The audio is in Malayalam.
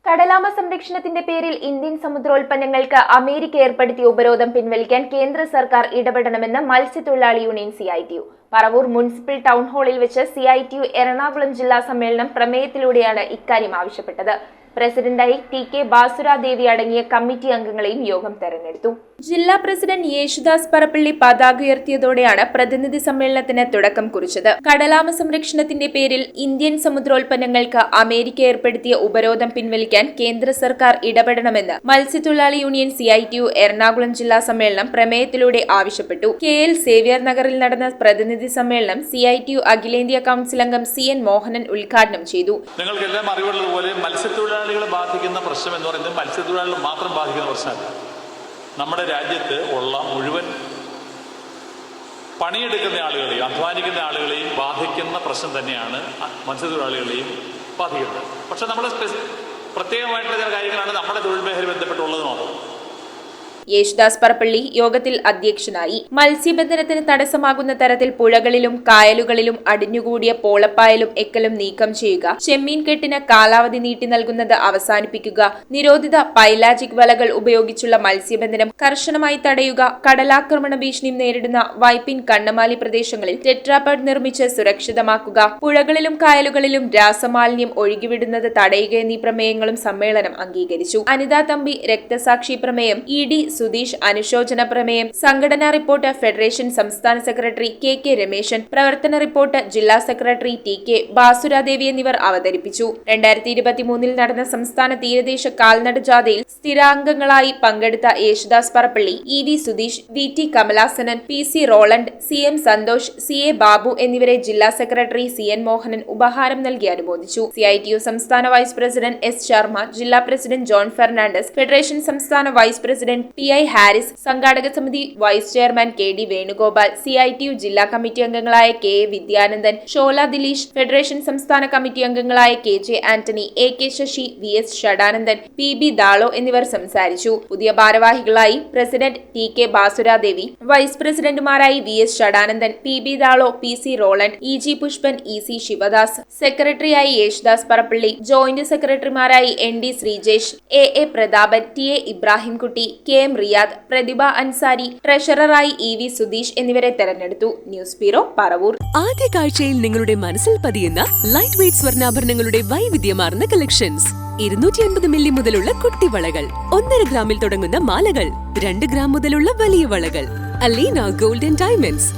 കടലാമ സംരക്ഷണത്തിന്റെ പേരിൽ ഇന്ത്യൻ സമുദ്രോൽപ്പന്നങ്ങൾക്ക് അമേരിക്ക ഏർപ്പെടുത്തിയ ഉപരോധം പിൻവലിക്കാൻ കേന്ദ്ര സർക്കാർ ഇടപെടണമെന്ന് മത്സ്യത്തൊഴിലാളി union CITU. Paravur municipal town ഹാളിൽ വെച്ച് CITU എറണാകുളം ജില്ലാ സമ്മേളനം പ്രമേയത്തിലൂടെയാണ് ഇക്കാര്യം ആവശ്യപ്പെട്ടത്. പ്രസിഡന്റായി TK ബാസുരാദേവി അടങ്ങിയ കമ്മിറ്റി അംഗങ്ങളെയും യോഗം തെരഞ്ഞെടുത്തു. ജില്ലാ പ്രസിഡന്റ് യേശുദാസ് പറപ്പള്ളി പതാക ഉയർത്തിയതോടെയാണ് പ്രതിനിധി സമ്മേളനത്തിന് തുടക്കം കുറിച്ചത്. കടലാമ സംരക്ഷണത്തിന്റെ പേരിൽ ഇന്ത്യൻ സമുദ്രോൽപ്പന്നങ്ങൾക്ക് അമേരിക്ക ഏർപ്പെടുത്തിയ ഉപരോധം പിൻവലിക്കാൻ കേന്ദ്ര സർക്കാർ ഇടപെടണമെന്ന് മത്സ്യത്തൊഴിലാളി യൂണിയൻ CITU എറണാകുളം ജില്ലാ സമ്മേളനം പ്രമേയത്തിലൂടെ ആവശ്യപ്പെട്ടു. KL സേവ്യർ നഗറിൽ നടന്ന പ്രതിനിധി സമ്മേളനം CITU അഖിലേന്ത്യാ കൌൺസിൽ അംഗം CN മോഹനൻ ഉദ്ഘാടനം ചെയ്തു. നിങ്ങൾക്കെല്ലാം അറിവുള്ളതുപോലെ മത്സ്യത്തൊഴിലാളികളെ ബാധിക്കുന്ന പ്രശ്നം എന്ന് പറയുന്നത് മത്സ്യത്തൊഴിലാളികൾ മാത്രം ബാധിക്കുന്ന പ്രശ്നമല്ല. നമ്മുടെ രാജ്യത്ത് ഉള്ള മുഴുവൻ പണിയെടുക്കുന്ന ആളുകളെയും അധ്വാനിക്കുന്ന ആളുകളെയും ബാധിക്കുന്ന പ്രശ്നം തന്നെയാണ് മത്സ്യത്തൊഴിലാളികളെയും ബാധിക്കുന്നത്. പക്ഷെ നമ്മൾ പ്രത്യേകമായിട്ടുള്ള ചില കാര്യങ്ങളാണ് നമ്മുടെ തൊഴിൽ മേഖല ബന്ധപ്പെട്ടുള്ളത് മാത്രം. യേശുദാസ് പറപ്പള്ളി യോഗത്തിൽ അധ്യക്ഷനായി. മത്സ്യബന്ധനത്തിന് തടസ്സമാകുന്ന തരത്തിൽ പുഴകളിലും കായലുകളിലും അടിഞ്ഞുകൂടിയ പോളപ്പായലും എക്കലും നീക്കം ചെയ്യുക, ചെമ്മീൻ കെട്ടിന് കാലാവധി നീട്ടി നൽകുന്നത് അവസാനിപ്പിക്കുക, നിരോധിത പൈലാജിക് വലകൾ ഉപയോഗിച്ചുള്ള മത്സ്യബന്ധനം കർശനമായി തടയുക, കടലാക്രമണ ഭീഷണി നേരിടുന്ന വൈപ്പിൻ കണ്ണമാലി പ്രദേശങ്ങളിൽ ടെട്രാപാഡ് നിർമ്മിച്ച് സുരക്ഷിതമാക്കുക, പുഴകളിലും കായലുകളിലും രാസമാലിന്യം ഒഴുകിവിടുന്നത് തടയുക എന്നീ പ്രമേയങ്ങളും സമ്മേളനം അംഗീകരിച്ചു. അനിതാ തമ്പി രക്തസാക്ഷി പ്രമേയം, ED സുധീഷ് അനുശോചന പ്രമേയം, സംഘടനാ റിപ്പോർട്ട് ഫെഡറേഷൻ സംസ്ഥാന സെക്രട്ടറി KK രമേശൻ, പ്രവർത്തന റിപ്പോർട്ട് ജില്ലാ സെക്രട്ടറി TK ബാസുരാദേവി എന്നിവർ അവതരിപ്പിച്ചു. 2023 നടന്ന സംസ്ഥാന തീരദേശ കാൽനട ജാഥയിൽ സ്ഥിരാംഗങ്ങളായി പങ്കെടുത്ത Yesudas Parappally, EV Sudheesh, VT Kamalasanan, PC Roland, CM Santhosh, CA Babu എന്നിവരെ ജില്ലാ സെക്രട്ടറി CN മോഹനൻ ഉപഹാരം നൽകി അനുമോദിച്ചു. CITU സംസ്ഥാന വൈസ് പ്രസിഡന്റ് S ശർമ്മ, ജില്ലാ പ്രസിഡന്റ് ജോൺ ഫെർണാണ്ടസ്, ഫെഡറേഷൻ സംസ്ഥാന വൈസ് പ്രസിഡന്റ് PI ഹാരിസ്, സംഘാടക സമിതി vice chairman KD Venugopal, CITU ജില്ലാ കമ്മിറ്റി അംഗങ്ങളായ KA വിദ്യാനന്ദൻ, ഷോല ദിലീഷ്, ഫെഡറേഷൻ സംസ്ഥാന കമ്മിറ്റി അംഗങ്ങളായ KJ Antony, AK Sasi, VS Shadanandan, PB Dalo എന്നിവർ സംസാരിച്ചു. പുതിയ ഭാരവാഹികളായി പ്രസിഡന്റ് TK ബാസുരാദേവി, വൈസ് പ്രസിഡന്റുമാരായി VS Shadanandan, PB Dalo, PC Roland, EG Pushpan, EC Sivadas, സെക്രട്ടറിയായി യേശുദാസ് പറപ്പള്ളി, ജോയിന്റ് സെക്രട്ടറിമാരായി ND Sreejesh, AA Prathapan, TA Ibrahimkutty, KM Riyadh, പ്രതിഭ അൻസാരി, ട്രഷററായി EV സുധീഷ് എന്നിവരെ തെരഞ്ഞെടുത്തു. News bureau, Paravur. ആദ്യ കാഴ്ചയിൽ നിങ്ങളുടെ മനസ്സിൽ പതിയുന്ന ലൈറ്റ് വെയ്റ്റ് സ്വർണ്ണാഭരണങ്ങളുടെ വൈവിധ്യമാർന്ന കളക്ഷൻസ്. 250 മില്ലി മുതലുള്ള കുട്ടിവളകൾ, 1.5 ഗ്രാമിൽ തുടങ്ങുന്ന മാലകൾ, 2 ഗ്രാം മുതലുള്ള വലിയ വളകൾ. Aleena golden diamonds.